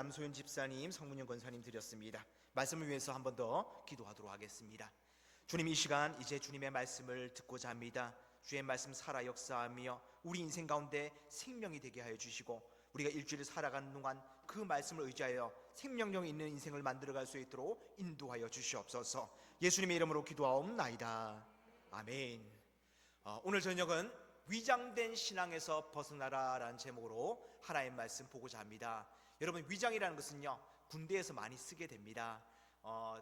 남소연 집사님, 성문영 권사님 드렸습니다. 말씀을 위해서 한 번 더 기도하도록 하겠습니다. 주님, 이 시간 이제 주님의 말씀을 듣고자 합니다. 주의 말씀 살아 역사하며 우리 인생 가운데 생명이 되게 하여 주시고, 우리가 일주일을 살아가는 동안 그 말씀을 의지하여 생명력 있는 인생을 만들어갈 수 있도록 인도하여 주시옵소서. 예수님의 이름으로 기도하옵나이다. 아멘. 오늘 저녁은 위장된 신앙에서 벗어나라 라는 제목으로 하나님의 말씀 보고자 합니다. 여러분, 위장이라는 것은요, 군대에서 많이 쓰게 됩니다.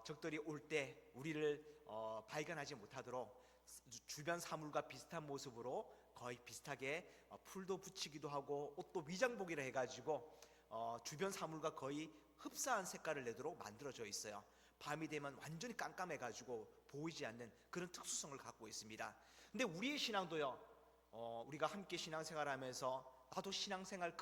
적들이 올 때 우리를 발견하지 못하도록 주변 사물과 비슷한 모습으로 거의 비슷하게 풀도 붙이기도 하고 옷도 위장복이라 해가지고 주변 사물과 거의 흡사한 색깔을 내도록 만들어져 있어요. 밤이 되면 완전히 깜깜해가지고 보이지 않는 그런 특수성을 갖고 있습니다. 근데 우리의 신앙도요, 우리가 함께 신앙생활하면서 나도 신앙생활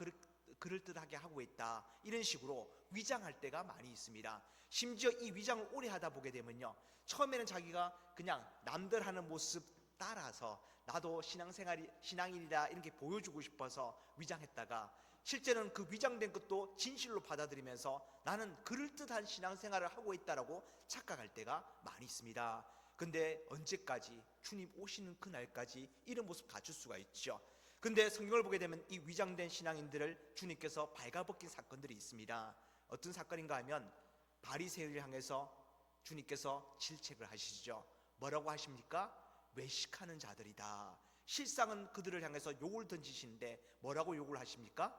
그럴듯하게 하고 있다, 이런 식으로 위장할 때가 많이 있습니다. 심지어 이 위장을 오래 하다 보게 되면요, 처음에는 자기가 그냥 남들 하는 모습 따라서 나도 신앙인이다 이렇게 보여주고 싶어서 위장했다가, 실제는 그 위장된 것도 진실로 받아들이면서 나는 그럴듯한 신앙생활을 하고 있다라고 착각할 때가 많이 있습니다. 근데 언제까지, 주님 오시는 그날까지 이런 모습 갖출 수가 있죠. 근데 성경을 보게 되면 이 위장된 신앙인들을 주님께서 발가벗긴 사건들이 있습니다. 어떤 사건인가 하면 바리새인을 향해서 주님께서 질책을 하시죠. 뭐라고 하십니까? 외식하는 자들이다. 실상은 그들을 향해서 욕을 던지시는데 뭐라고 욕을 하십니까?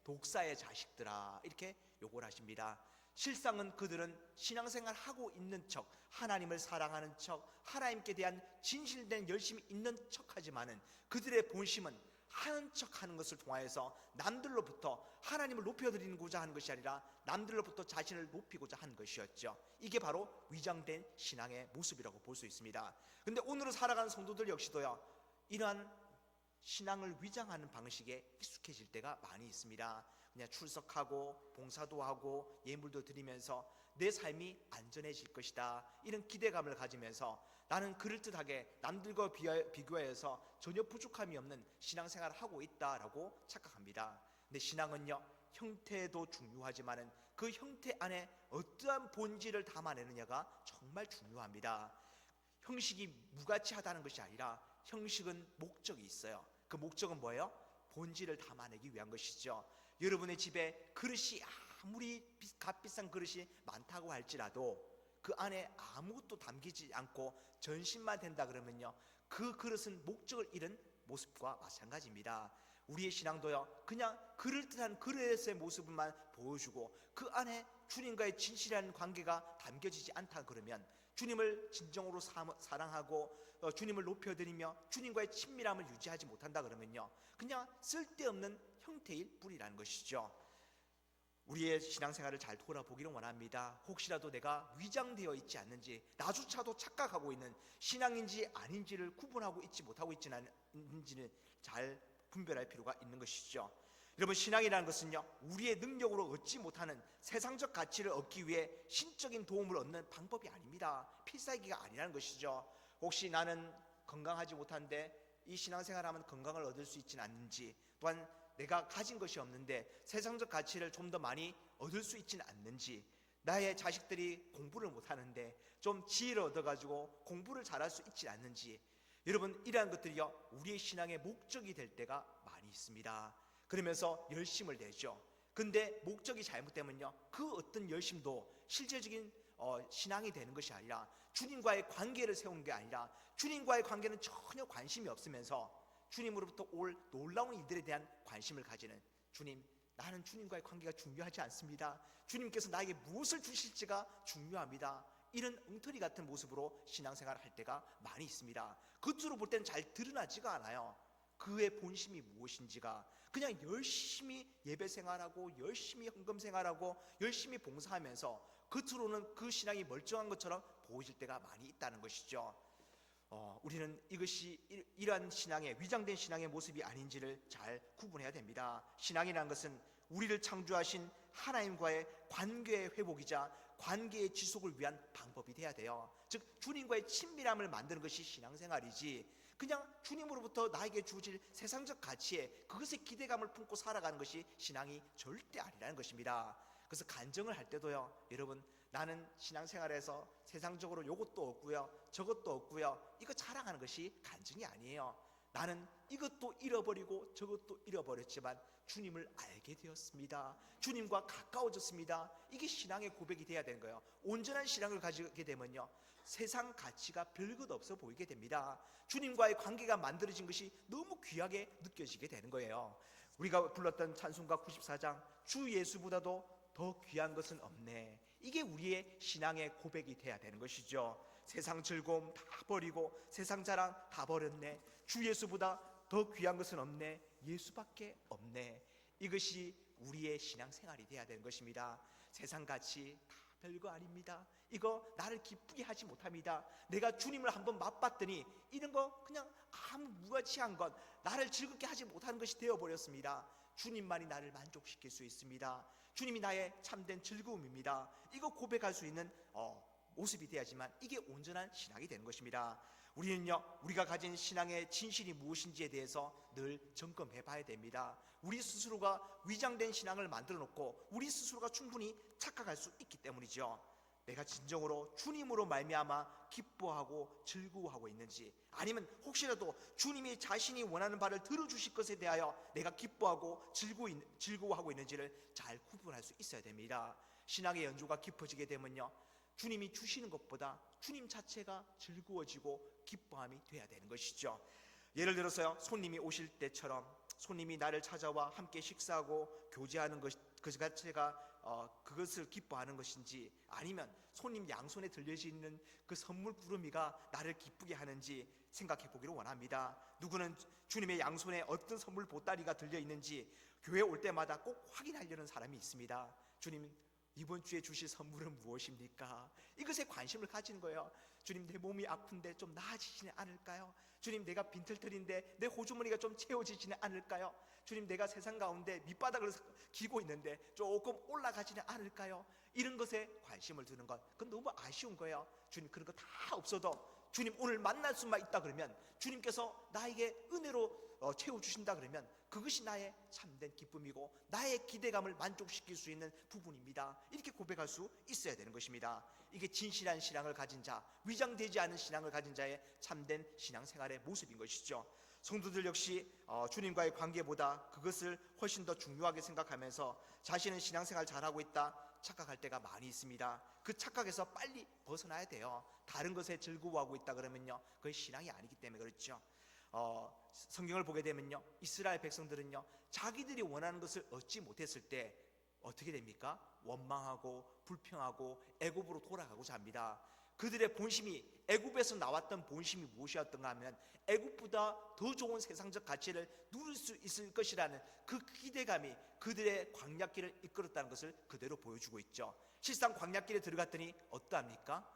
독사의 자식들아, 이렇게 욕을 하십니다. 실상은 그들은 신앙생활 하고 있는 척, 하나님을 사랑하는 척, 하나님께 대한 진실된 열심이 있는 척하지만은 그들의 본심은 하는 척하는 것을 통하여서 남들로부터 하나님을 높여드리고자 하는 것이 아니라 남들로부터 자신을 높이고자 하는 것이었죠. 이게 바로 위장된 신앙의 모습이라고 볼 수 있습니다. 근데 오늘을 살아가는 성도들 역시도요, 이러한 신앙을 위장하는 방식에 익숙해질 때가 많이 있습니다. 그냥 출석하고 봉사도 하고 예물도 드리면서 내 삶이 안전해질 것이다, 이런 기대감을 가지면서 나는 그럴듯하게 남들과 비교해서 전혀 부족함이 없는 신앙생활을 하고 있다라고 착각합니다. 근데 신앙은요, 형태도 중요하지만은 그 형태 안에 어떠한 본질을 담아내느냐가 정말 중요합니다. 형식이 무가치하다는 것이 아니라 형식은 목적이 있어요. 그 목적은 뭐예요? 본질을 담아내기 위한 것이죠. 여러분의 집에 그릇이 아무리 값비싼 그릇이 많다고 할지라도 그 안에 아무것도 담기지 않고 전신만 된다 그러면요, 그 그릇은 목적을 잃은 모습과 마찬가지입니다. 우리의 신앙도요, 그냥 그럴듯한 그릇의 모습만 보여주고 그 안에 주님과의 진실한 관계가 담겨지지 않다 그러면, 주님을 진정으로 사랑하고 주님을 높여드리며 주님과의 친밀함을 유지하지 못한다 그러면요, 그냥 쓸데없는 형태일 뿐이라는 것이죠. 우리의 신앙생활을 잘 돌아보기를 원합니다. 혹시라도 내가 위장되어 있지 않는지, 나조차도 착각하고 있는 신앙인지 아닌지를 구분하고 있지 못하고 있는지는 잘 분별할 필요가 있는 것이죠. 여러분, 신앙이라는 것은요, 우리의 능력으로 얻지 못하는 세상적 가치를 얻기 위해 신적인 도움을 얻는 방법이 아닙니다. 필살기가 아니라는 것이죠. 혹시 나는 건강하지 못한데 이 신앙생활하면 건강을 얻을 수 있지는 않는지, 또한 내가 가진 것이 없는데 세상적 가치를 좀 더 많이 얻을 수 있지는 않는지, 나의 자식들이 공부를 못하는데 좀 지혜를 얻어가지고 공부를 잘할 수 있지 않는지, 여러분, 이러한 것들이요, 우리의 신앙의 목적이 될 때가 많이 있습니다. 그러면서 열심을 내죠. 근데 목적이 잘못되면요, 그 어떤 열심도 실제적인 신앙이 되는 것이 아니라, 주님과의 관계를 세우는 게 아니라 주님과의 관계는 전혀 관심이 없으면서 주님으로부터 올 놀라운 일들에 대한 관심을 가지는, 주님, 나는 주님과의 관계가 중요하지 않습니다, 주님께서 나에게 무엇을 주실지가 중요합니다, 이런 엉터리 같은 모습으로 신앙생활을 할 때가 많이 있습니다. 겉으로 볼 때는 잘 드러나지가 않아요. 그의 본심이 무엇인지가. 그냥 열심히 예배 생활하고 열심히 헌금 생활하고 열심히 봉사하면서 겉으로는 그 신앙이 멀쩡한 것처럼 보여질 때가 많이 있다는 것이죠. 우리는 이것이 이러한 신앙의, 위장된 신앙의 모습이 아닌지를 잘 구분해야 됩니다. 신앙이라는 것은 우리를 창조하신 하나님과의 관계의 회복이자 관계의 지속을 위한 방법이 돼야 돼요. 즉, 주님과의 친밀함을 만드는 것이 신앙생활이지, 그냥 주님으로부터 나에게 주어질 세상적 가치에 그것에 기대감을 품고 살아가는 것이 신앙이 절대 아니라는 것입니다. 그래서 간증을 할 때도요, 여러분, 나는 신앙생활에서 세상적으로 요것도 없고요, 저것도 없고요, 이거 자랑하는 것이 간증이 아니에요. 나는 이것도 잃어버리고 저것도 잃어버렸지만 주님을 알게 되었습니다. 주님과 가까워졌습니다. 이게 신앙의 고백이 돼야 되는 거예요. 온전한 신앙을 가지게 되면요, 세상 가치가 별것 없어 보이게 됩니다. 주님과의 관계가 만들어진 것이 너무 귀하게 느껴지게 되는 거예요. 우리가 불렀던 찬송가 94장, 주 예수보다도 더 귀한 것은 없네. 이게 우리의 신앙의 고백이 돼야 되는 것이죠. 세상 즐거움 다 버리고 세상 자랑 다 버렸네. 주 예수보다 더 귀한 것은 없네. 예수밖에 없네. 이것이 우리의 신앙생활이 돼야 되는 것입니다. 세상 가치 다 별거 아닙니다. 이거 나를 기쁘게 하지 못합니다. 내가 주님을 한번 맛봤더니 이런 거 그냥 아무 무가치한 것, 나를 즐겁게 하지 못하는 것이 되어버렸습니다. 주님만이 나를 만족시킬 수 있습니다. 주님이 나의 참된 즐거움입니다. 이거 고백할 수 있는 모습이 돼야지만 이게 온전한 신앙이 되는 것입니다. 우리는요, 우리가 가진 신앙의 진실이 무엇인지에 대해서 늘 점검해 봐야 됩니다. 우리 스스로가 위장된 신앙을 만들어 놓고 우리 스스로가 충분히 착각할 수 있기 때문이죠. 내가 진정으로 주님으로 말미암아 기뻐하고 즐거워하고 있는지, 아니면 혹시라도 주님이 자신이 원하는 바를 들어주실 것에 대하여 내가 기뻐하고 즐거워하고 있는지를 잘 구분할 수 있어야 됩니다. 신앙의 연조가 깊어지게 되면요, 주님이 주시는 것보다 주님 자체가 즐거워지고 기뻐함이 돼야 되는 것이죠. 예를 들어서요, 손님이 오실 때처럼 손님이 나를 찾아와 함께 식사하고 교제하는 것, 그 자체가 그것을 기뻐하는 것인지, 아니면 손님 양손에 들려져 있는 그 선물 구름이가 나를 기쁘게 하는지 생각해 보기를 원합니다. 누구는 주님의 양손에 어떤 선물 보따리가 들려 있는지 교회 올 때마다 꼭 확인하려는 사람이 있습니다. 주님, 이번 주에 주실 선물은 무엇입니까? 이것에 관심을 가지는 거예요. 주님, 내 몸이 아픈데 좀 나아지지는 않을까요? 주님, 내가 빈털털인데 내 호주머니가 좀 채워지지는 않을까요? 주님, 내가 세상 가운데 밑바닥을 기고 있는데 조금 올라가지는 않을까요? 이런 것에 관심을 두는 것, 그건 너무 아쉬운 거예요. 주님, 그런 거 다 없어도 주님 오늘 만날 수만 있다 그러면, 주님께서 나에게 은혜로 채워주신다 그러면 그것이 나의 참된 기쁨이고 나의 기대감을 만족시킬 수 있는 부분입니다. 이렇게 고백할 수 있어야 되는 것입니다. 이게 진실한 신앙을 가진 자, 위장되지 않은 신앙을 가진 자의 참된 신앙생활의 모습인 것이죠. 성도들 역시 주님과의 관계보다 그것을 훨씬 더 중요하게 생각하면서 자신은 신앙생활 잘하고 있다 착각할 때가 많이 있습니다. 그 착각에서 빨리 벗어나야 돼요. 다른 것에 즐거워하고 있다 그러면요, 그건 신앙이 아니기 때문에 그렇죠. 성경을 보게 되면요, 이스라엘 백성들은요, 자기들이 원하는 것을 얻지 못했을 때 어떻게 됩니까? 원망하고 불평하고 애굽으로 돌아가고자 합니다. 그들의 본심이, 애굽에서 나왔던 본심이 무엇이었던가 하면 애굽보다 더 좋은 세상적 가치를 누릴 수 있을 것이라는 그 기대감이 그들의 광야길을 이끌었다는 것을 그대로 보여주고 있죠. 실상 광야길에 들어갔더니 어떠합니까?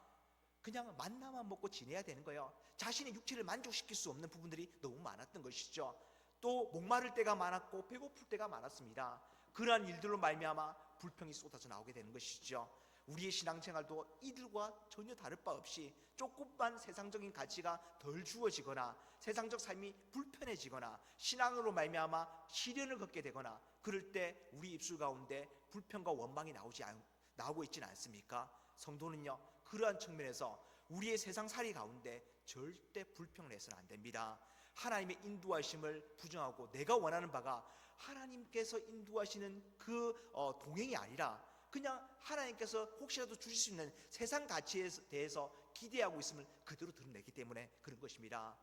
그냥 만나만 먹고 지내야 되는 거예요. 자신의 육체를 만족시킬 수 없는 부분들이 너무 많았던 것이죠. 또 목마를 때가 많았고 배고플 때가 많았습니다. 그러한 일들로 말미암아 불평이 쏟아져 나오게 되는 것이죠. 우리의 신앙생활도 이들과 전혀 다를 바 없이 조금만 세상적인 가치가 덜 주어지거나 세상적 삶이 불편해지거나 신앙으로 말미암아 시련을 겪게 되거나 그럴 때 우리 입술 가운데 불평과 원망이 나오고 있지는 않습니까? 성도는요, 그러한 측면에서 우리의 세상살이 가운데 절대 불평을 해서는 안 됩니다. 하나님의 인도하심을 부정하고 내가 원하는 바가 하나님께서 인도하시는 그 동행이 아니라 그냥 하나님께서 혹시라도 주실 수 있는 세상 가치에 대해서 기대하고 있음을 그대로 드러내기 때문에 그런 것입니다.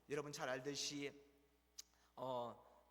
여러분 잘 알듯이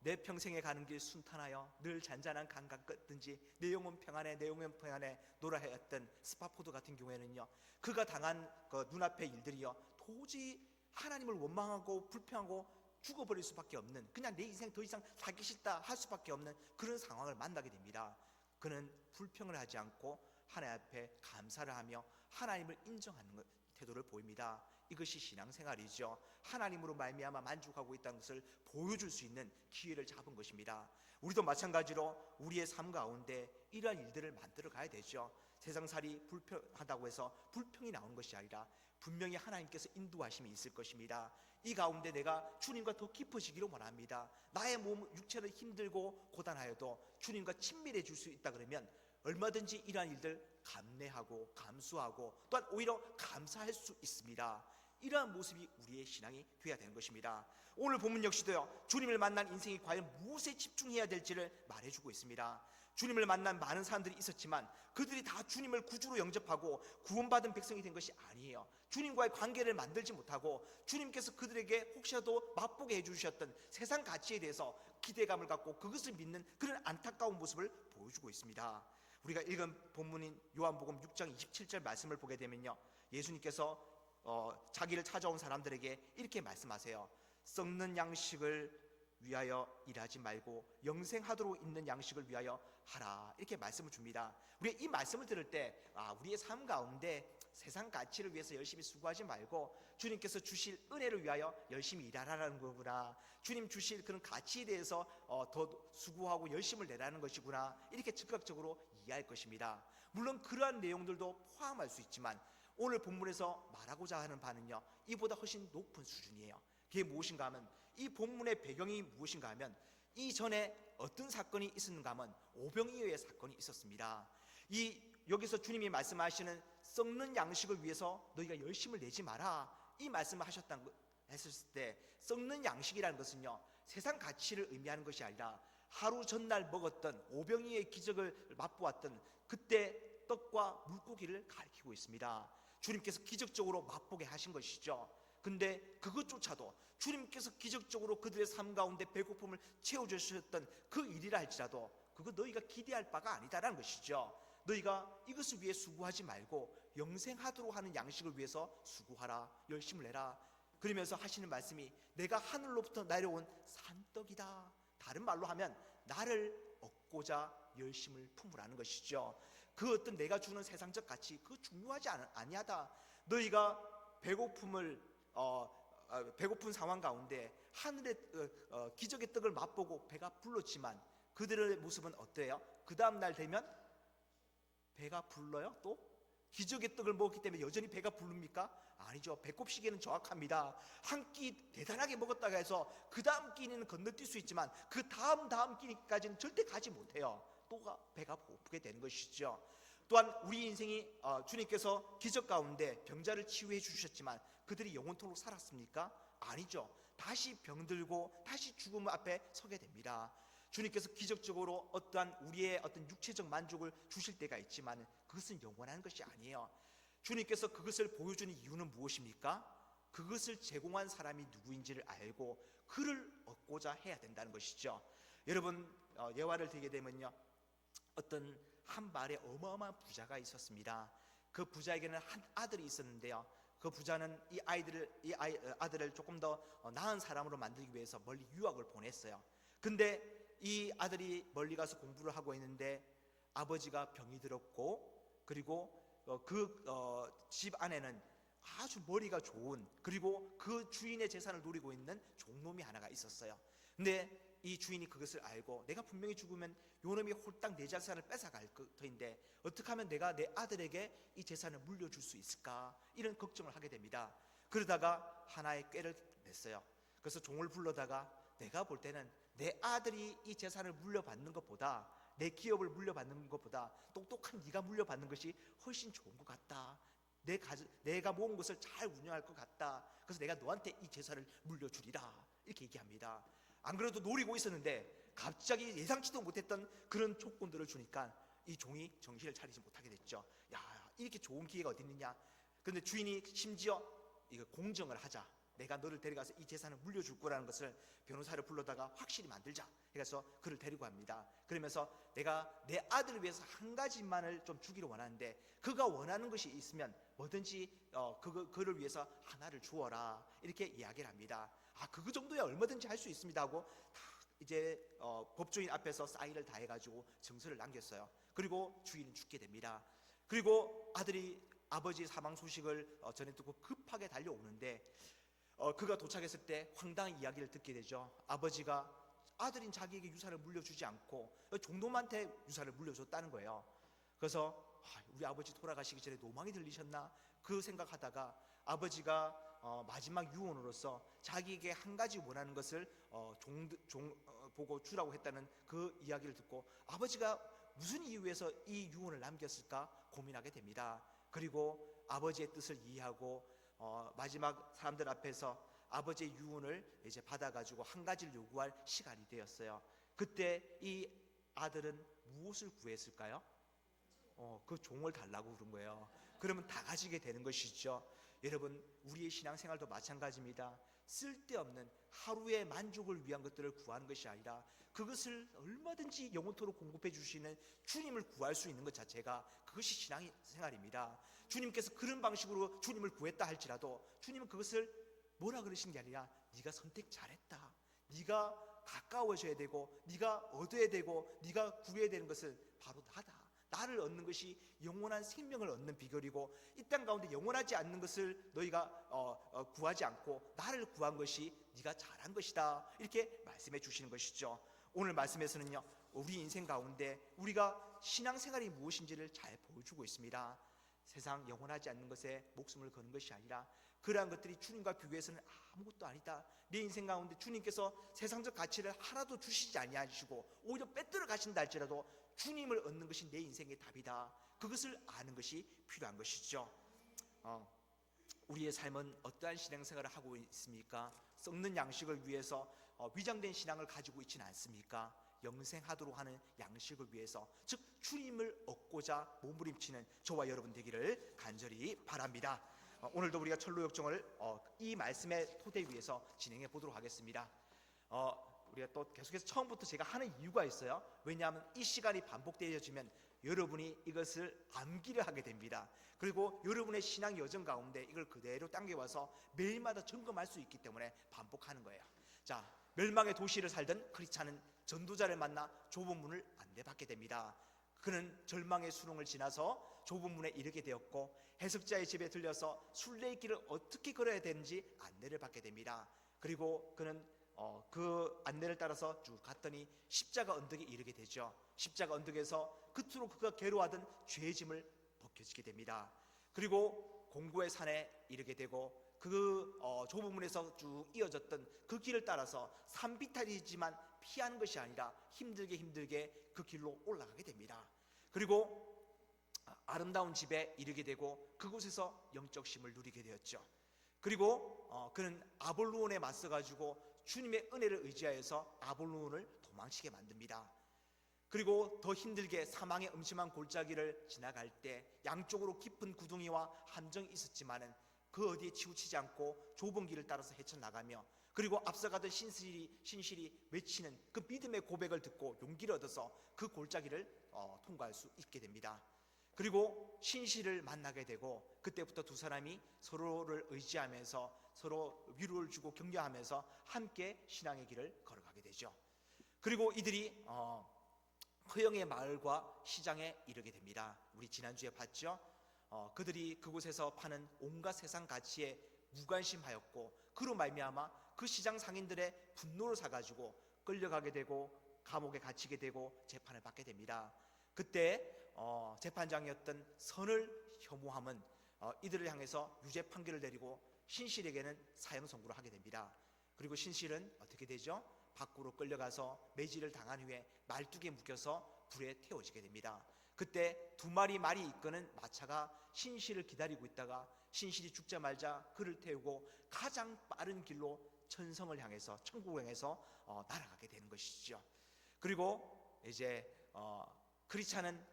내 평생에 가는 길 순탄하여 늘 잔잔한 강가 끝든지 내 영혼 평안해 내 영혼 평안해 노라하였던 스파포드 같은 경우에는요, 그가 당한 그 눈앞의 일들이요 도저히 하나님을 원망하고 불평하고 죽어버릴 수밖에 없는, 그냥 내 인생 더 이상 살기 싫다 할 수밖에 없는 그런 상황을 만나게 됩니다. 그는 불평을 하지 않고 하나님 앞에 감사를 하며 하나님을 인정하는 태도를 보입니다. 이것이 신앙생활이죠. 하나님으로 말미암아 만족하고 있다는 것을 보여줄 수 있는 기회를 잡은 것입니다. 우리도 마찬가지로 우리의 삶 가운데 이러한 일들을 만들어 가야 되죠. 세상살이 불평하다고 해서 불평이 나오는 것이 아니라 분명히 하나님께서 인도하심이 있을 것입니다. 이 가운데 내가 주님과 더 깊어지기를 원합니다. 나의 몸 육체는 힘들고 고단하여도 주님과 친밀해질 수 있다 그러면 얼마든지 이러한 일들 감내하고 감수하고 또한 오히려 감사할 수 있습니다. 이러한 모습이 우리의 신앙이 되어야 되는 것입니다. 오늘 본문 역시도요, 주님을 만난 인생이 과연 무엇에 집중해야 될지를 말해주고 있습니다. 주님을 만난 많은 사람들이 있었지만 그들이 다 주님을 구주로 영접하고 구원받은 백성이 된 것이 아니에요. 주님과의 관계를 만들지 못하고 주님께서 그들에게 혹시라도 맛보게 해주셨던 세상 가치에 대해서 기대감을 갖고 그것을 믿는 그런 안타까운 모습을 보여주고 있습니다. 우리가 읽은 본문인 요한복음 6장 27절 말씀을 보게 되면요, 예수님께서 자기를 찾아온 사람들에게 이렇게 말씀하세요. 썩는 양식을 위하여 일하지 말고 영생하도록 있는 양식을 위하여 하라, 이렇게 말씀을 줍니다. 우리가 이 말씀을 들을 때 우리의 삶 가운데 세상 가치를 위해서 열심히 수고하지 말고 주님께서 주실 은혜를 위하여 열심히 일하라는 거구나, 주님 주실 그런 가치에 대해서 더 수고하고 열심을 내라는 것이구나, 이렇게 즉각적으로 이해할 것입니다. 물론 그러한 내용들도 포함할 수 있지만 오늘 본문에서 말하고자 하는 바는요, 이보다 훨씬 높은 수준이에요. 그게 무엇인가 하면, 이 본문의 배경이 무엇인가 하면 이전에 어떤 사건이 있었는가 하면 오병이어의 사건이 있었습니다. 여기서 주님이 말씀하시는 썩는 양식을 위해서 너희가 열심을 내지 마라, 이 말씀을 했을 때 썩는 양식이라는 것은요, 세상 가치를 의미하는 것이 아니라 하루 전날 먹었던 오병이어의 기적을 맛보았던 그때 떡과 물고기를 가리키고 있습니다. 주님께서 기적적으로 맛보게 하신 것이죠. 근데 그것조차도 주님께서 기적적으로 그들의 삶 가운데 배고픔을 채워주셨던 그 일이라 할지라도 그거 너희가 기대할 바가 아니다라는 것이죠. 너희가 이것을 위해 수고하지 말고 영생하도록 하는 양식을 위해서 수고하라, 열심을 내라. 그러면서 하시는 말씀이 내가 하늘로부터 내려온 산떡이다. 다른 말로 하면 나를 얻고자 열심을 품으라는 것이죠. 그 어떤 내가 주는 세상적 가치, 그거 중요하지 아니하다. 너희가 배고픈 상황 가운데 하늘의 기적의 떡을 맛보고 배가 불렀지만 그들의 모습은 어때요? 그 다음 날 되면 배가 불러요? 또? 기적의 떡을 먹었기 때문에 여전히 배가 부릅니까? 아니죠. 배꼽 시계는 정확합니다. 한 끼 대단하게 먹었다고 해서 그 다음 끼니는 건너뛸 수 있지만 그 다음 끼니까지는 절대 가지 못해요. 또 배가 고프게 되는 것이죠. 또한 우리 인생이 주님께서 기적 가운데 병자를 치유해 주셨지만 그들이 영원토록 살았습니까? 아니죠. 다시 병들고 다시 죽음 앞에 서게 됩니다. 주님께서 기적적으로 어떠한 우리의 어떤 육체적 만족을 주실 때가 있지만 그것은 영원한 것이 아니에요. 주님께서 그것을 보여주는 이유는 무엇입니까? 그것을 제공한 사람이 누구인지를 알고 그를 얻고자 해야 된다는 것이죠. 여러분, 예화를 들게 되면요, 어떤 한 말에 어마어마한 부자가 있었습니다. 그 부자에게는 한 아들이 있었는데요, 그 부자는 이 아들을 조금 더 나은 사람으로 만들기 위해서 멀리 유학을 보냈어요. 근데 이 아들이 멀리 가서 공부를 하고 있는데 아버지가 병이 들었고, 그리고 그 집 안에는 아주 머리가 좋은, 그리고 그 주인의 재산을 노리고 있는 종놈이 하나가 있었어요. 근데 이 주인이 그것을 알고 내가 분명히 죽으면 요놈이 홀딱 내 재산을 뺏어갈 터인데 어떻게 하면 내가 내 아들에게 이 재산을 물려줄 수 있을까, 이런 걱정을 하게 됩니다. 그러다가 하나의 꾀를 냈어요. 그래서 종을 불러다가 내가 볼 때는 내 아들이 이 재산을 물려받는 것보다, 내 기업을 물려받는 것보다 똑똑한 네가 물려받는 것이 훨씬 좋은 것 같다. 내가 모은 것을 잘 운영할 것 같다. 그래서 내가 너한테 이 재산을 물려주리라, 이렇게 얘기합니다. 안 그래도 노리고 있었는데 갑자기 예상치도 못했던 그런 조건들을 주니까 이 종이 정신을 차리지 못하게 됐죠. 야, 이렇게 좋은 기회가 어디 있느냐. 근데 주인이 심지어 이거 공정을 하자, 내가 너를 데려가서 이 재산을 물려줄 거라는 것을 변호사를 불러다가 확실히 만들자 해서 그를 데리고 갑니다. 그러면서 내가 내 아들을 위해서 한 가지만을 좀 주기를 원하는데 그가 원하는 것이 있으면 뭐든지 그를 위해서 하나를 주어라, 이렇게 이야기를 합니다. 그거 정도야 얼마든지 할 수 있습니다 하고 다 이제 법조인 앞에서 사인을 다 해가지고 증서를 남겼어요. 그리고 주인은 죽게 됩니다. 그리고 아버지 사망 소식을 전해 듣고 급하게 달려오는데 그가 도착했을 때 황당한 이야기를 듣게 되죠. 아버지가 아들인 자기에게 유산을 물려주지 않고 종놈한테 유산을 물려줬다는 거예요. 그래서 우리 아버지 돌아가시기 전에 노망이 들리셨나 그 생각하다가 아버지가 마지막 유언으로서 자기에게 한 가지 원하는 것을 보고 주라고 했다는 그 이야기를 듣고 아버지가 무슨 이유에서 이 유언을 남겼을까 고민하게 됩니다. 그리고 아버지의 뜻을 이해하고 마지막 사람들 앞에서 아버지의 유언을 이제 받아가지고 한 가지를 요구할 시간이 되었어요. 그때 이 아들은 무엇을 구했을까요? 그 종을 달라고 그런 거예요. 그러면 다 가지게 되는 것이죠. 여러분, 우리의 신앙생활도 마찬가지입니다. 쓸데없는 하루의 만족을 위한 것들을 구하는 것이 아니라 그것을 얼마든지 영원토록 공급해 주시는 주님을 구할 수 있는 것 자체가 그것이 신앙생활입니다. 주님께서 그런 방식으로 주님을 구했다 할지라도 주님은 그것을 뭐라 그러신 게 아니라 네가 선택 잘했다, 네가 가까워져야 되고 네가 얻어야 되고 네가 구해야 되는 것은 바로 나다. 나를 얻는 것이 영원한 생명을 얻는 비결이고 이 땅 가운데 영원하지 않는 것을 너희가 구하지 않고 나를 구한 것이 네가 잘한 것이다, 이렇게 말씀해 주시는 것이죠. 오늘 말씀에서는요, 우리 인생 가운데 우리가 신앙생활이 무엇인지를 잘 보여주고 있습니다. 세상 영원하지 않는 것에 목숨을 거는 것이 아니라 그러한 것들이 주님과 비교해서는 아무것도 아니다. 내 인생 가운데 주님께서 세상적 가치를 하나도 주시지 아니하시고 오히려 빼들어 가신다 할지라도 주님을 얻는 것이 내 인생의 답이다. 그것을 아는 것이 필요한 것이죠. 우리의 삶은 어떠한 신앙생활을 하고 있습니까? 썩는 양식을 위해서 위장된 신앙을 가지고 있지는 않습니까? 영생하도록 하는 양식을 위해서, 즉 주님을 얻고자 몸부림치는 저와 여러분 되기를 간절히 바랍니다. 오늘도 우리가 철로역정을 이 말씀의 토대 위에서 진행해 보도록 하겠습니다. 우리가 또 계속해서 처음부터 제가 하는 이유가 있어요. 왜냐하면 이 시간이 반복되어지면 여러분이 이것을 암기를 하게 됩니다. 그리고 여러분의 신앙 여정 가운데 이걸 그대로 당겨와서 매일마다 점검할 수 있기 때문에 반복하는 거예요. 자, 멸망의 도시를 살던 크리스찬은 전도자를 만나 좁은 문을 안내받게 됩니다. 그는 절망의 수렁을 지나서 좁은 문에 이르게 되었고 해석자의 집에 들려서 순례의 길을 어떻게 걸어야 되는지 안내를 받게 됩니다. 그리고 그는 그 안내를 따라서 쭉 갔더니 십자가 언덕에 이르게 되죠. 십자가 언덕에서 그토록 그가 괴로워하던 죄의 짐을 벗겨지게 됩니다. 그리고 공고의 산에 이르게 되고 그 좁은 문에서 쭉 이어졌던 그 길을 따라서 산비탈이지만 피하는 것이 아니라 힘들게 그 길로 올라가게 됩니다. 그리고 아름다운 집에 이르게 되고 그곳에서 영적 쉼을 누리게 되었죠. 그리고 그는 아볼론에 맞서가지고 주님의 은혜를 의지하여서 아볼론을 도망치게 만듭니다. 그리고 더 힘들게 사망의 음침한 골짜기를 지나갈 때 양쪽으로 깊은 구덩이와 함정이 있었지만은 그 어디에 치우치지 않고 좁은 길을 따라서 헤쳐나가며 그리고 앞서가던 신실이 외치는 그 믿음의 고백을 듣고 용기를 얻어서 그 골짜기를 통과할 수 있게 됩니다. 그리고 신실을 만나게 되고 그때부터 두 사람이 서로를 의지하면서 서로 위로를 주고 격려하면서 함께 신앙의 길을 걸어가게 되죠. 그리고 이들이 허영의 마을과 시장에 이르게 됩니다. 우리 지난주에 봤죠? 그들이 그곳에서 파는 온갖 세상 가치에 무관심하였고 그로 말미암아 그 시장 상인들의 분노를 사가지고 끌려가게 되고 감옥에 갇히게 되고 재판을 받게 됩니다. 그때 재판장이었던 선을 혐오함은 이들을 향해서 유죄 판결을 내리고 신실에게는 사형 선고를 하게 됩니다. 그리고 신실은 어떻게 되죠? 밖으로 끌려가서 매질을 당한 후에 말뚝에 묶여서 불에 태워지게 됩니다. 그때 두 마리 말이 이끄는 마차가 신실을 기다리고 있다가 신실이 죽자마자 그를 태우고 가장 빠른 길로 천성을 향해서 천국을 향해서 날아가게 되는 것이죠. 그리고 이제 크리스찬은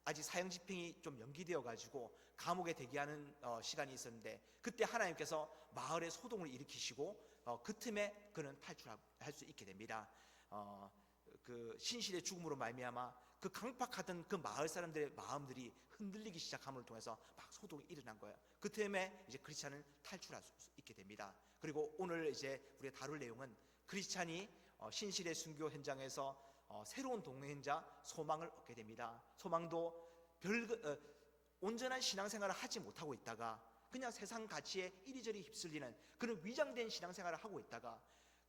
아직 사형 집행이 좀 연기되어 가지고 감옥에 대기하는 시간이 있었는데 그때 하나님께서 마을에 소동을 일으키시고 그 틈에 그는 탈출할 수 있게 됩니다. 그 신실의 죽음으로 말미암아 그 강팍하던 그 마을 사람들의 마음들이 흔들리기 시작함을 통해서 막 소동이 일어난 거예요. 그 틈에 이제 크리스찬은 탈출할 수 있게 됩니다. 그리고 오늘 이제 우리가 다룰 내용은 크리스찬이 신실의 순교 현장에서 새로운 동행자 소망을 얻게 됩니다. 소망도 온전한 신앙생활을 하지 못하고 있다가 그냥 세상 가치에 이리저리 휩쓸리는 그런 위장된 신앙생활을 하고 있다가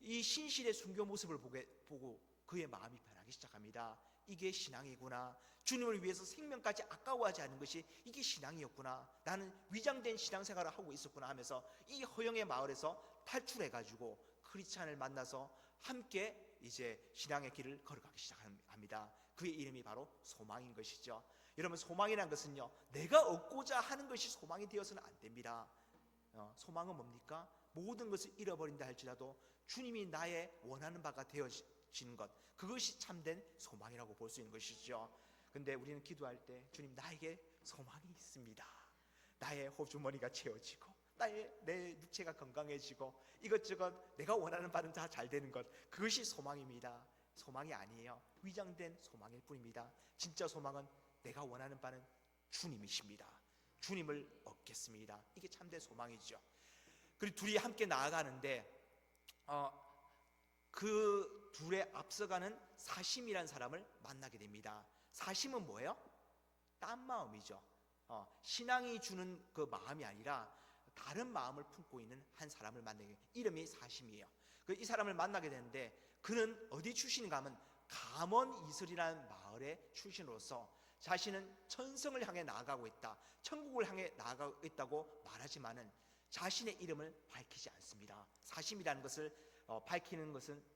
이 신실의 순교 모습을 보고 그의 마음이 변하기 시작합니다. 이게 신앙이구나. 주님을 위해서 생명까지 아까워하지 않는 것이 이게 신앙이었구나. 나는 위장된 신앙생활을 하고 있었구나 하면서 이 허영의 마을에서 탈출해가지고 크리스찬을 만나서 함께 이제 신앙의 길을 걸어가기 시작합니다. 그의 이름이 바로 소망인 것이죠. 여러분, 소망이란 것은요, 내가 얻고자 하는 것이 소망이 되어서는 안 됩니다. 소망은 뭡니까? 모든 것을 잃어버린다 할지라도 주님이 나의 원하는 바가 되어지는 것, 그것이 참된 소망이라고 볼 수 있는 것이죠. 근데 우리는 기도할 때 주님, 나에게 소망이 있습니다. 나의 호주머니가 채워지고 내 육체가 건강해지고 이것저것 내가 원하는 바는 다 잘 되는 것, 그것이 소망입니다. 소망이 아니에요. 위장된 소망일 뿐입니다. 진짜 소망은 내가 원하는 바는 주님이십니다. 주님을 얻겠습니다. 이게 참된 소망이죠. 그리고 둘이 함께 나아가는데 그 둘에 앞서가는 사심이라는 사람을 만나게 됩니다. 사심은 뭐예요? 딴 마음이죠. 신앙이 주는 그 마음이 아니라 다른 마음을 품고 있는 한 사람을 만나게 돼요. 이름이 사심이에요. 이 사람을 만나게 되는데 그는 어디 출신인가 하면 감원 이슬이라는 마을의 출신으로서 자신은 천성을 향해 나아가고 있다, 천국을 향해 나아가고 있다고 말하지만은 자신의 이름을 밝히지 않습니다. 사심이라는 것을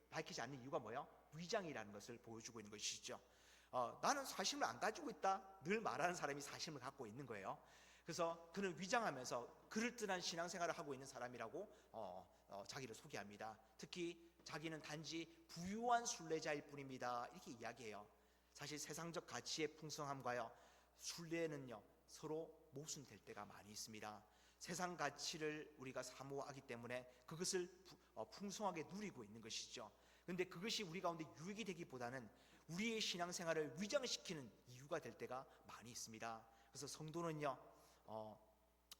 밝히지 않는 이유가 뭐예요? 위장이라는 것을 보여주고 있는 것이죠. 나는 사심을 안 가지고 있다 늘 말하는 사람이 사심을 갖고 있는 거예요. 그래서 그는 위장하면서 그럴듯한 신앙생활을 하고 있는 사람이라고 자기를 소개합니다. 특히 자기는 단지 부유한 순례자일 뿐입니다, 이렇게 이야기해요. 사실 세상적 가치의 풍성함과요, 순례는요 서로 모순될 때가 많이 있습니다. 세상 가치를 우리가 사모하기 때문에 그것을 풍성하게 누리고 있는 것이죠. 그런데 그것이 우리 가운데 유익이 되기보다는 우리의 신앙생활을 위장시키는 이유가 될 때가 많이 있습니다. 그래서 성도는요,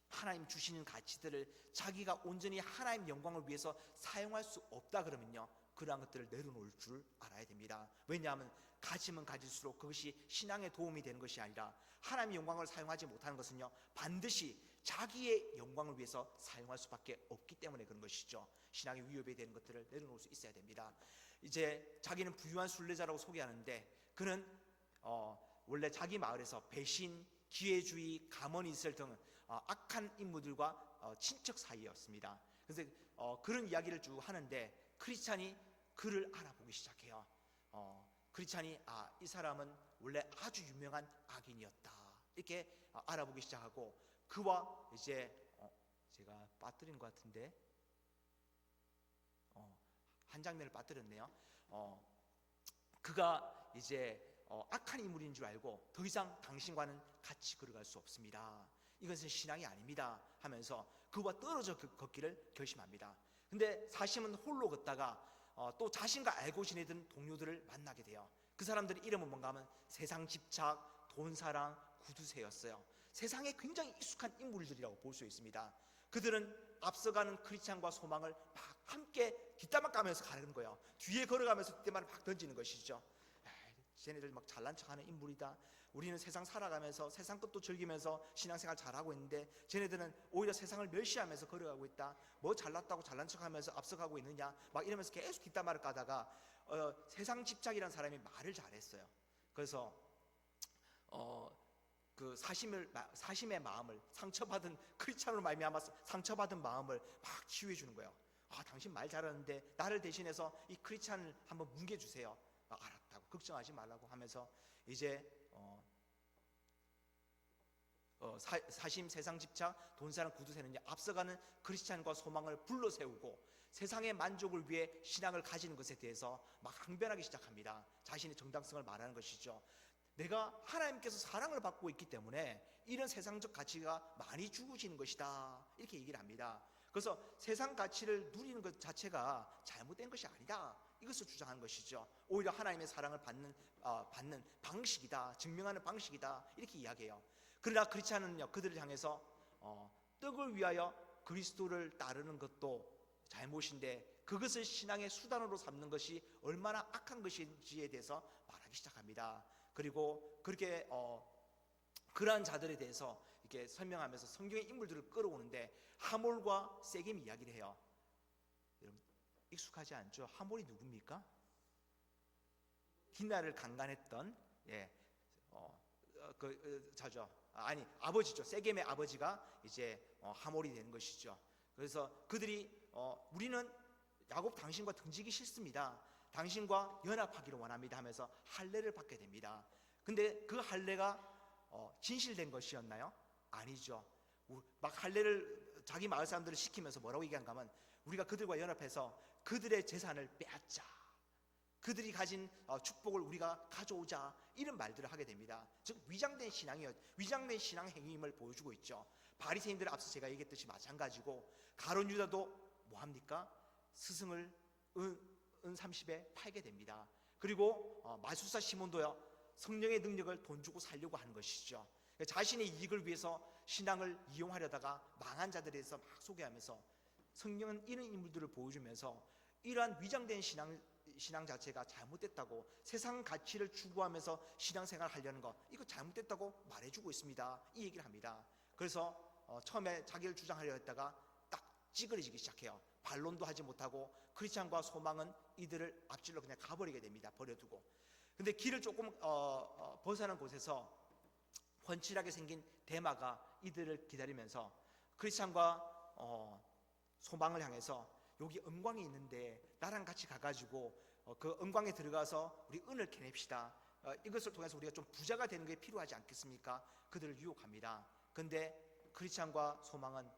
하나님 주시는 가치들을 자기가 온전히 하나님 영광을 위해서 사용할 수 없다 그러면요, 그러한 것들을 내려놓을 줄 알아야 됩니다. 왜냐하면 가지면 가질수록 그것이 신앙에 도움이 되는 것이 아니라 하나님의 영광을 사용하지 못하는 것은요, 반드시 자기의 영광을 위해서 사용할 수밖에 없기 때문에 그런 것이죠. 신앙의 위협이 되는 것들을 내려놓을 수 있어야 됩니다. 이제 자기는 부유한 순례자라고 소개하는데 그는 원래 자기 마을에서 배신, 기회주의, 가문이슬 등 악한 인물들과 친척 사이였습니다. 그래서 그런 이야기를 쭉 하는데 크리스찬이 그를 알아보기 시작해요. 크리스찬이 이 사람은 원래 아주 유명한 악인이었다, 이렇게 알아보기 시작하고, 그와 이제 제가 빠뜨린 것 같은데 한 장면을 빠뜨렸네요. 그가 이제 악한 인물인 줄 알고 더 이상 당신과는 같이 걸어갈 수 없습니다, 이것은 신앙이 아닙니다 하면서 그와 떨어져 걷기를 결심합니다. 근데 사심은 홀로 걷다가 또 자신과 알고 지내던 동료들을 만나게 돼요. 그 사람들의 이름은 뭔가 하면 세상 집착, 돈사랑, 구두쇠였어요. 세상에 굉장히 익숙한 인물들이라고 볼 수 있습니다. 그들은 앞서가는 크리스찬과 소망을 막 함께 뒷담화 까면서 가는 거예요. 뒤에 걸어가면서 뒷담화를 막 던지는 것이죠. 쟤네들 막 잘난 척하는 인물이다, 우리는 세상 살아가면서 세상 것도 즐기면서 신앙생활 잘하고 있는데 쟤네들은 오히려 세상을 멸시하면서 걸어가고 있다, 뭐 잘났다고 잘난 척하면서 앞서가고 있느냐, 막 이러면서 계속 뒷담화를 까다가 세상 집착이라는 사람이 말을 잘했어요. 그래서 그 사심의 마음을, 상처받은 크리스찬으로 말미암아서 상처받은 마음을 막 치유해 주는 거예요. 당신 말 잘하는데 나를 대신해서 이 크리스찬을 한번 뭉개주세요. 알았다고, 걱정하지 말라고 하면서 이제 사심, 세상 집착, 돈사랑, 구두쇠는 앞서가는 크리스찬과 소망을 불러세우고 세상의 만족을 위해 신앙을 가지는 것에 대해서 막 항변하기 시작합니다. 자신의 정당성을 말하는 것이죠. 내가 하나님께서 사랑을 받고 있기 때문에 이런 세상적 가치가 많이 주어지는 것이다, 이렇게 얘기를 합니다. 그래서 세상 가치를 누리는 것 자체가 잘못된 것이 아니다, 이것을 주장하는 것이죠. 오히려 하나님의 사랑을 받는 방식이다, 증명하는 방식이다, 이렇게 이야기해요. 그러나 크리스찬은요, 그들을 향해서 떡을 위하여 그리스도를 따르는 것도 잘못인데 그것을 신앙의 수단으로 삼는 것이 얼마나 악한 것인지에 대해서 말하기 시작합니다. 그리고 그렇게 그러한 자들에 대해서 이렇게 설명하면서 성경의 인물들을 끌어오는데 하몰과 세겜 이야기를 해요. 여러분 익숙하지 않죠? 하몰이 누굽니까? 디나를 강간했던 예, 자죠. 아니 아버지죠. 세겜의 아버지가 이제 하몰이 되는 것이죠. 그래서 그들이 우리는 야곱 당신과 등지기 싫습니다. 당신과 연합하기를 원합니다 하면서 할례를 받게 됩니다. 근데 그 할례가 진실된 것이었나요? 아니죠. 막 할례를 자기 마을 사람들을 시키면서 뭐라고 얘기한가 하면 우리가 그들과 연합해서 그들의 재산을 빼앗자, 그들이 가진 축복을 우리가 가져오자, 이런 말들을 하게 됩니다. 즉 위장된 신앙 행위임을 보여주고 있죠. 바리새인들 앞서 제가 얘기했듯이 마찬가지고, 가룟 유다도 뭐합니까? 스승을 은 30에 팔게 됩니다. 그리고 마술사 시몬도요, 성령의 능력을 돈 주고 살려고 하는 것이죠. 자신의 이익을 위해서 신앙을 이용하려다가 망한 자들에 대해서 막 소개하면서 성령은 이런 인물들을 보여주면서 이러한 위장된 신앙 자체가 잘못됐다고, 세상 가치를 추구하면서 신앙생활을 하려는 거, 이거 잘못됐다고 말해주고 있습니다. 이 얘기를 합니다. 그래서 처음에 자기를 주장하려 했다가 딱 찌그러지기 시작해요. 반론도 하지 못하고 크리스찬과 소망은 이들을 앞질러 그냥 가버리게 됩니다. 버려두고. 근데 길을 조금 벗어난 곳에서 훤칠하게 생긴 대마가 이들을 기다리면서 크리스찬과 소망을 향해서 여기 은광이 있는데 나랑 같이 가가지고 그 은광에 들어가서 우리 은을 캐냅시다. 이것을 통해서 우리가 좀 부자가 되는 게 필요하지 않겠습니까? 그들을 유혹합니다. 근데 크리스찬과 소망은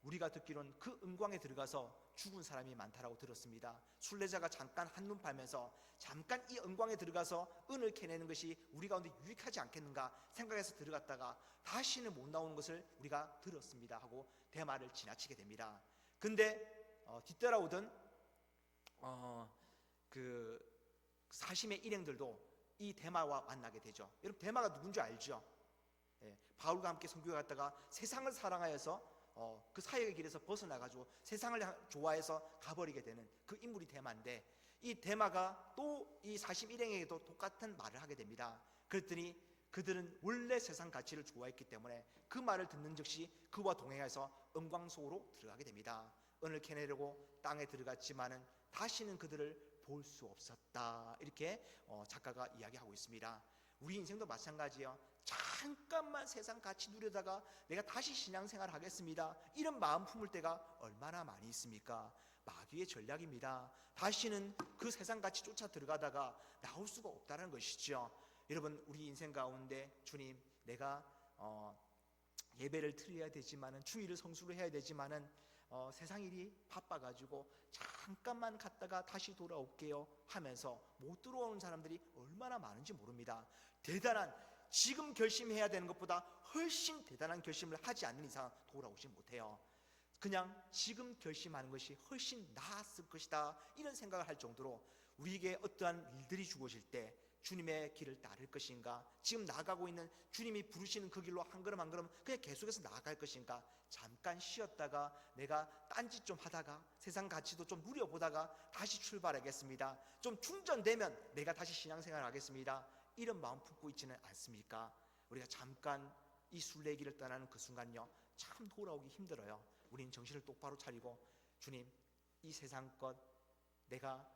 우리가 듣기로는 그 은광에 들어가서 죽은 사람이 많다라고 들었습니다. 순례자가 잠깐 한눈 팔면서 잠깐 이 은광에 들어가서 은을 캐내는 것이 우리 가운데 유익하지 않겠는가 생각해서 들어갔다가 다시는 못 나오는 것을 우리가 들었습니다 하고 대마를 지나치게 됩니다. 근데 뒤따라오던 그 사심의 일행들도 이 대마와 만나게 되죠. 여러분 대마가 누군지 알죠? 바울과 함께 선교에 갔다가 세상을 사랑하여서 그 사역의 길에서 벗어나가지고 세상을 좋아해서 가버리게 되는 그 인물이 대마인데, 이 대마가 또 이 사심 일행에게도 똑같은 말을 하게 됩니다. 그랬더니 그들은 원래 세상 가치를 좋아했기 때문에 그 말을 듣는 즉시 그와 동행해서 은광 속으로 들어가게 됩니다. 은을 캐내려고 땅에 들어갔지만은 다시는 그들을 볼 수 없었다, 이렇게 작가가 이야기하고 있습니다. 우리 인생도 마찬가지예요. 잠깐만 세상 가치 누려다가 내가 다시 신앙생활 하겠습니다, 이런 마음 품을 때가 얼마나 많이 있습니까? 마귀의 전략입니다. 다시는 그 세상 가치 쫓아 들어가다가 나올 수가 없다는 것이죠. 여러분, 우리 인생 가운데 주님, 내가 예배를 드려야 되지만은, 주일을 성수를 해야 되지만은 세상 일이 바빠가지고 잠깐만 갔다가 다시 돌아올게요 하면서 못 들어오는 사람들이 얼마나 많은지 모릅니다. 대단한, 지금 결심해야 되는 것보다 훨씬 대단한 결심을 하지 않는 이상 돌아오지 못해요. 그냥 지금 결심하는 것이 훨씬 나았을 것이다, 이런 생각을 할 정도로 우리에게 어떠한 일들이 주어질 때 주님의 길을 따를 것인가, 지금 나아가고 있는 주님이 부르시는 그 길로 한 걸음 한 걸음 그냥 계속해서 나아갈 것인가, 잠깐 쉬었다가 내가 딴짓 좀 하다가 세상 가치도 좀 누려보다가 다시 출발하겠습니다, 좀 충전되면 내가 다시 신앙생활 하겠습니다, 이런 마음 품고 있지는 않습니까? 우리가 잠깐 이 순례길을 떠나는 그 순간요, 참 돌아오기 힘들어요. 우리는 정신을 똑바로 차리고 주님, 이 세상 것 내가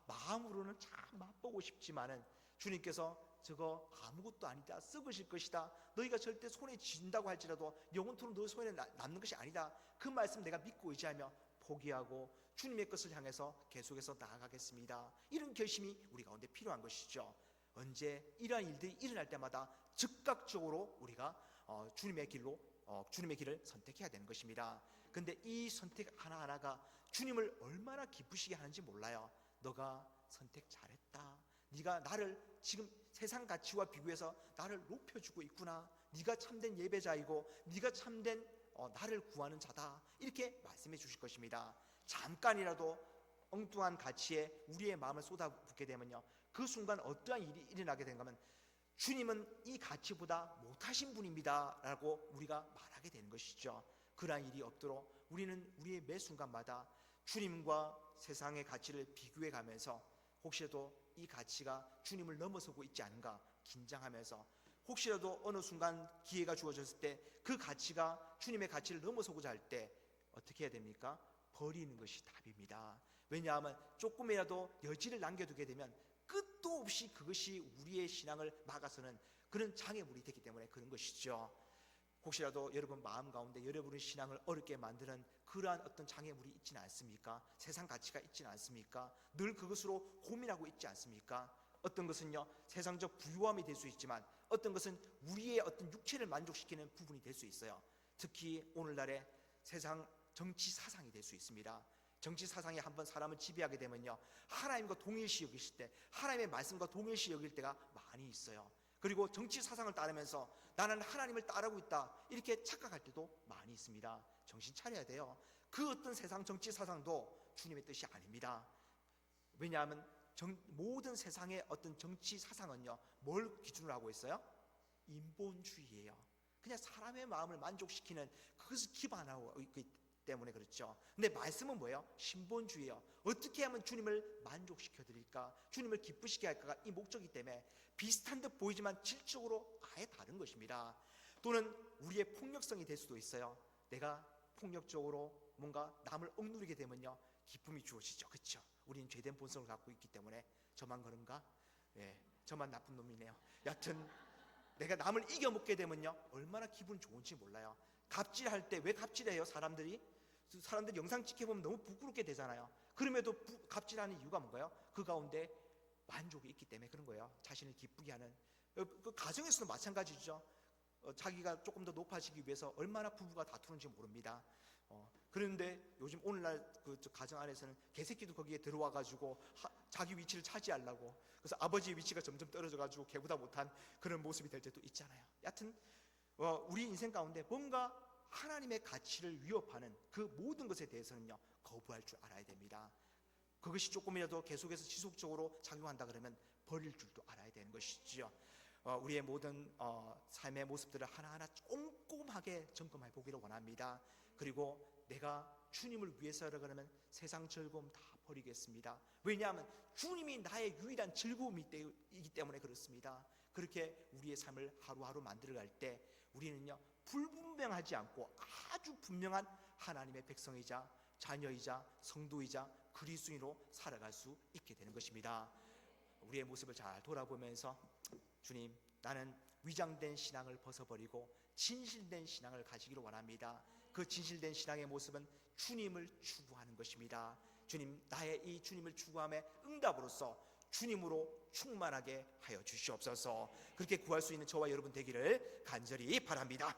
마음으로는 참 맛보고 싶지만은 주님께서 저거 아무것도 아니다, 썩으실 것이다, 너희가 절대 손에 쥔다고 할지라도 영원토록 너희 손에 남는 것이 아니다, 그 말씀 내가 믿고 의지하며 포기하고 주님의 것을 향해서 계속해서 나아가겠습니다, 이런 결심이 우리 가운데 필요한 것이죠. 언제 이러한 일들이 일어날 때마다 즉각적으로 우리가 주님의 길을 선택해야 되는 것입니다. 근데 이 선택 하나하나가 주님을 얼마나 기쁘시게 하는지 몰라요. 너가 선택 잘했다, 네가 나를 지금 세상 가치와 비교해서 나를 높여주고 있구나, 네가 참된 예배자이고 네가 참된 나를 구하는 자다, 이렇게 말씀해 주실 것입니다. 잠깐이라도 엉뚱한 가치에 우리의 마음을 쏟아붓게 되면요, 그 순간 어떠한 일이 일어나게 된가 하면 주님은 이 가치보다 못하신 분입니다 라고 우리가 말하게 되는 것이죠. 그러한 일이 없도록 우리는 우리의 매 순간마다 주님과 세상의 가치를 비교해 가면서 혹시라도 이 가치가 주님을 넘어서고 있지 않은가 긴장하면서, 혹시라도 어느 순간 기회가 주어졌을 때 그 가치가 주님의 가치를 넘어서고자 할 때 어떻게 해야 됩니까? 버리는 것이 답입니다. 왜냐하면 조금이라도 여지를 남겨두게 되면 끝도 없이 그것이 우리의 신앙을 막아서는 그런 장애물이 되기 때문에 그런 것이죠. 혹시라도 여러분 마음 가운데 여러분의 신앙을 어렵게 만드는 그러한 어떤 장애물이 있지는 않습니까? 세상 가치가 있지는 않습니까? 늘 그것으로 고민하고 있지 않습니까? 어떤 것은요 세상적 부유함이 될 수 있지만 어떤 것은 우리의 어떤 육체를 만족시키는 부분이 될 수 있어요. 특히 오늘날의 세상 정치 사상이 될 수 있습니다. 정치 사상이 한번 사람을 지배하게 되면요 하나님과 동일시 여기실 때, 하나님의 말씀과 동일시 여길 때가 많이 있어요. 그리고 정치 사상을 따르면서 나는 하나님을 따르고 있다 이렇게 착각할 때도 많이 있습니다. 정신 차려야 돼요. 그 어떤 세상 정치 사상도 주님의 뜻이 아닙니다. 왜냐하면 모든 세상의 어떤 정치 사상은요 뭘 기준으로 하고 있어요? 인본주의예요. 그냥 사람의 마음을 만족시키는 그것을 기반하고 있기 때문에 그렇죠. 근데 말씀은 뭐예요? 신본주의예요. 어떻게 하면 주님을 만족시켜 드릴까, 주님을 기쁘시게 할까가 이 목적이기 때문에 비슷한 듯 보이지만 질적으로 아예 다른 것입니다. 또는 우리의 폭력성이 될 수도 있어요. 내가 폭력적으로 뭔가 남을 억누르게 되면요 기쁨이 주어지죠. 그렇죠? 우리는 죄된 본성을 갖고 있기 때문에. 저만 그런가? 예, 저만 나쁜 놈이네요. 여하튼 내가 남을 이겨먹게 되면요 얼마나 기분 좋은지 몰라요. 갑질할 때 왜 갑질해요? 사람들이 영상 찍혀보면 너무 부끄럽게 되잖아요. 그럼에도 갑질하는 이유가 뭔가요? 그 가운데 만족이 있기 때문에 그런 거예요. 자신을 기쁘게 하는. 그 가정에서도 마찬가지죠. 자기가 조금 더 높아지기 위해서 얼마나 부부가 다투는지 모릅니다. 그런데 요즘 오늘날 그 가정 안에서는 개새끼도 거기에 들어와 가지고 자기 위치를 차지하려고, 그래서 아버지의 위치가 점점 떨어져 가지고 개보다 못한 그런 모습이 될 때도 있잖아요. 여하튼 우리 인생 가운데 뭔가 하나님의 가치를 위협하는 그 모든 것에 대해서는요 거부할 줄 알아야 됩니다. 그것이 조금이라도 계속해서 지속적으로 작용한다 그러면 버릴 줄도 알아야 되는 것이죠. 우리의 모든 삶의 모습들을 하나하나 꼼꼼하게 점검해 보기를 원합니다. 그리고 내가 주님을 위해서라 그러면 세상 즐거움 다 버리겠습니다. 왜냐하면 주님이 나의 유일한 즐거움이기 때문에 그렇습니다. 그렇게 우리의 삶을 하루하루 만들어갈 때 우리는요 불분명하지 않고 아주 분명한 하나님의 백성이자 자녀이자 성도이자 그리스도인으로 살아갈 수 있게 되는 것입니다. 우리의 모습을 잘 돌아보면서 주님, 나는 위장된 신앙을 벗어버리고 진실된 신앙을 가지기를 원합니다. 그 진실된 신앙의 모습은 주님을 추구하는 것입니다. 주님, 나의 이 주님을 추구함의 응답으로서 주님으로 충만하게 하여 주시옵소서. 그렇게 구할 수 있는 저와 여러분 되기를 간절히 바랍니다.